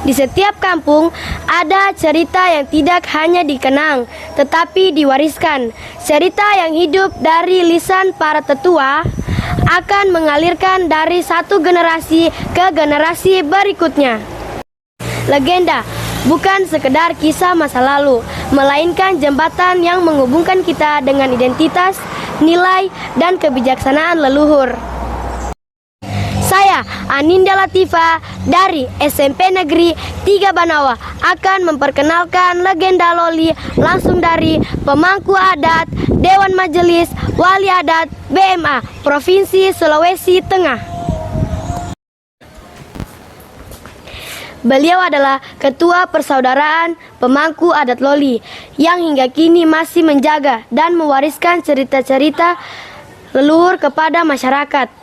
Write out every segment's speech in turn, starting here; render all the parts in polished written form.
Di setiap kampung ada cerita yang tidak hanya dikenang, tetapi diwariskan. Cerita yang hidup dari lisan para tetua akan mengalirkan dari satu generasi ke generasi berikutnya. Legenda bukan sekedar kisah masa lalu, melainkan jembatan yang menghubungkan kita dengan identitas, nilai, dan kebijaksanaan leluhur. Saya, Aninda Latifa, dari SMP Negeri 3 Banawa, akan memperkenalkan legenda Loli langsung dari pemangku adat Dewan Majelis Wali Adat BMA Provinsi Sulawesi Tengah. Beliau adalah Ketua Persaudaraan Pemangku Adat Loli yang hingga kini masih menjaga dan mewariskan cerita-cerita leluhur kepada masyarakat.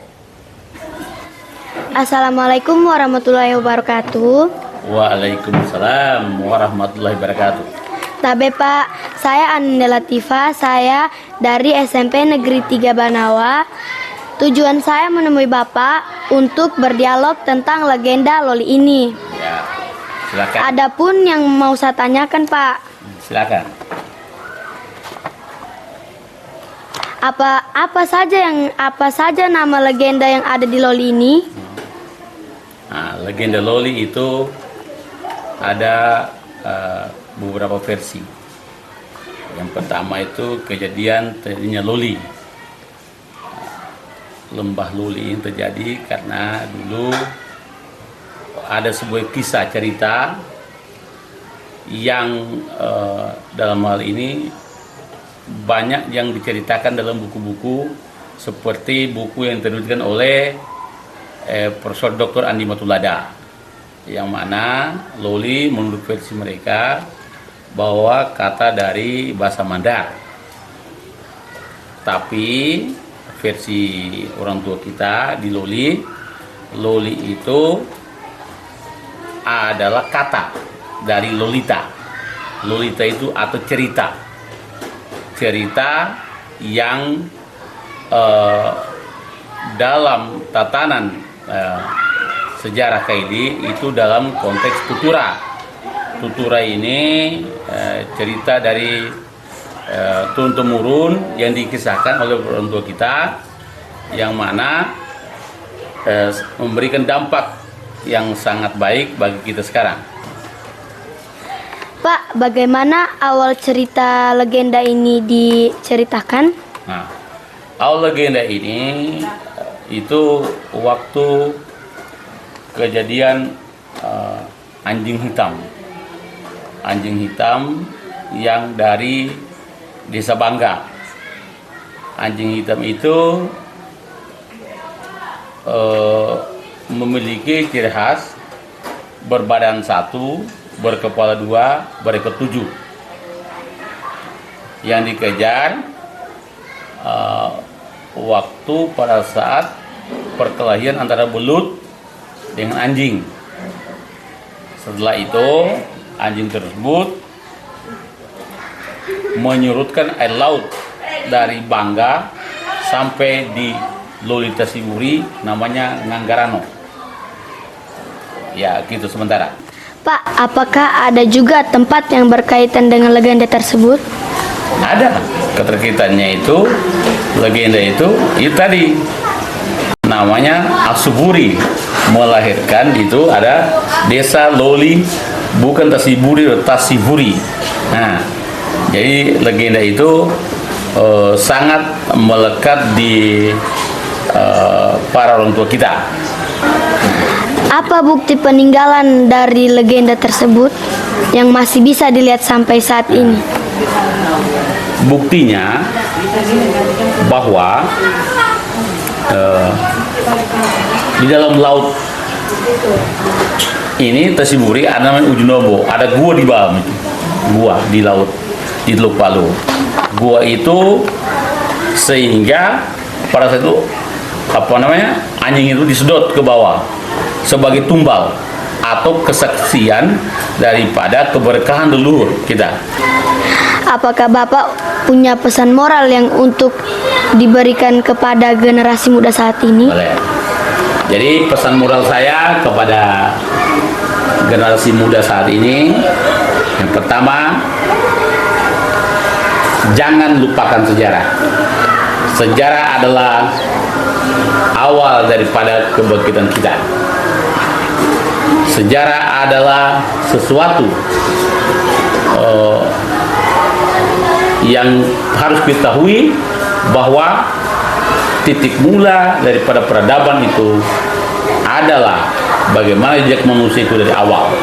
Assalamualaikum warahmatullahi wabarakatuh. Waalaikumsalam warahmatullahi wabarakatuh. Tabe Pak, saya Aninda Latifa, saya dari SMP Negeri 3 Banawa. Tujuan saya menemui Bapak untuk berdialog tentang legenda Loli ini. Ya, silakan. Adapun yang mau saya tanyakan Pak, Silakan. apa saja nama legenda yang ada di Loli ini? Nah, legenda Loli itu ada beberapa versi. Yang pertama itu kejadian terjadinya Loli. Lembah Loli ini terjadi karena dulu ada sebuah kisah cerita yang dalam hal ini banyak yang diceritakan dalam buku-buku seperti buku yang diterbitkan oleh Profesor Dr. Andi Matulada, yang mana Loli menurut versi mereka bahwa kata dari bahasa Mandar, tapi versi orang tua kita di Loli itu adalah kata dari Lolita. Lolita itu atau cerita yang dalam tatanan sejarah Kaili itu dalam konteks tutura. Tutura ini cerita dari turun-temurun yang dikisahkan oleh orang tua kita, yang mana memberikan dampak yang sangat baik bagi kita sekarang. Pak, bagaimana awal cerita legenda ini diceritakan? Nah, awal legenda ini itu waktu kejadian anjing hitam yang dari Desa Bangga. Anjing hitam itu memiliki ciri khas berbadan satu, berkepala dua, berekor 7. Yang dikejar waktu pada saat perkelahian antara belut dengan anjing. Setelah itu anjing tersebut menyurutkan air laut dari Bangga sampai di Lolita Siburi, namanya Nganggarano. Ya, gitu sementara. Pak, apakah ada juga tempat yang berkaitan dengan legenda tersebut? Ada keterkaitannya itu, legenda itu tadi namanya Asuburi, melahirkan itu ada desa Loli, bukan Tasiburi, Tasiburi. Nah, jadi legenda itu sangat melekat di para orang tua kita. Apa bukti peninggalan dari legenda tersebut yang masih bisa dilihat sampai saat ini? Buktinya bahwa di dalam laut ini Tasiburi ada namanya Ujunobo, ada gua di bawah itu, gua di laut di Teluk Palu. Gua itu sehingga pada saat itu anjing itu disedot ke bawah sebagai tumbal atau kesaksian daripada keberkahan leluhur kita. Apakah Bapak punya pesan moral yang untuk diberikan kepada generasi muda saat ini? Boleh. Jadi pesan moral saya kepada generasi muda saat ini, yang pertama, jangan lupakan sejarah. Sejarah adalah awal daripada kebangkitan kita. Sejarah adalah sesuatu yang harus diketahui bahwa titik mula daripada peradaban itu adalah bagaimana jejak manusia itu dari awal.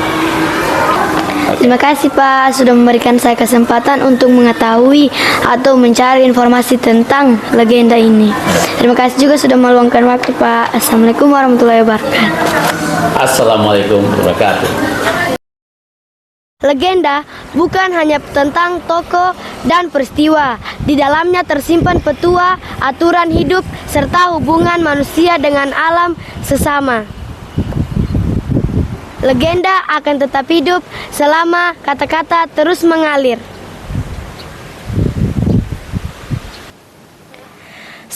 Terima kasih Pak sudah memberikan saya kesempatan untuk mengetahui atau mencari informasi tentang legenda ini. Terima kasih juga sudah meluangkan waktu Pak. Assalamualaikum warahmatullahi wabarakatuh. Assalamualaikum warahmatullahi wabarakatuh. Legenda bukan hanya tentang tokoh dan peristiwa. Di dalamnya tersimpan petua, aturan hidup, serta hubungan manusia dengan alam sesama. Legenda akan tetap hidup selama kata-kata terus mengalir.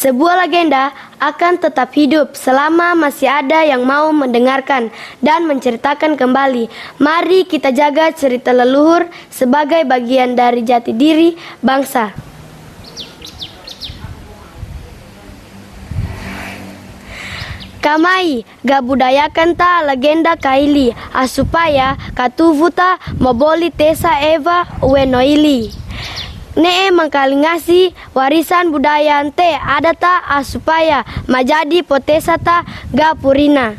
Sebuah legenda akan tetap hidup selama masih ada yang mau mendengarkan dan menceritakan kembali. Mari kita jaga cerita leluhur sebagai bagian dari jati diri bangsa. Kamai gabudayakan ta legenda kaili asupaya katuvuta moboli tesa eva wenoili. Nee mengkalingasi warisan budaya ante adata asupaya majadi potesa ta gapurina.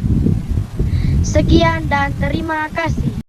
Sekian dan terima kasih.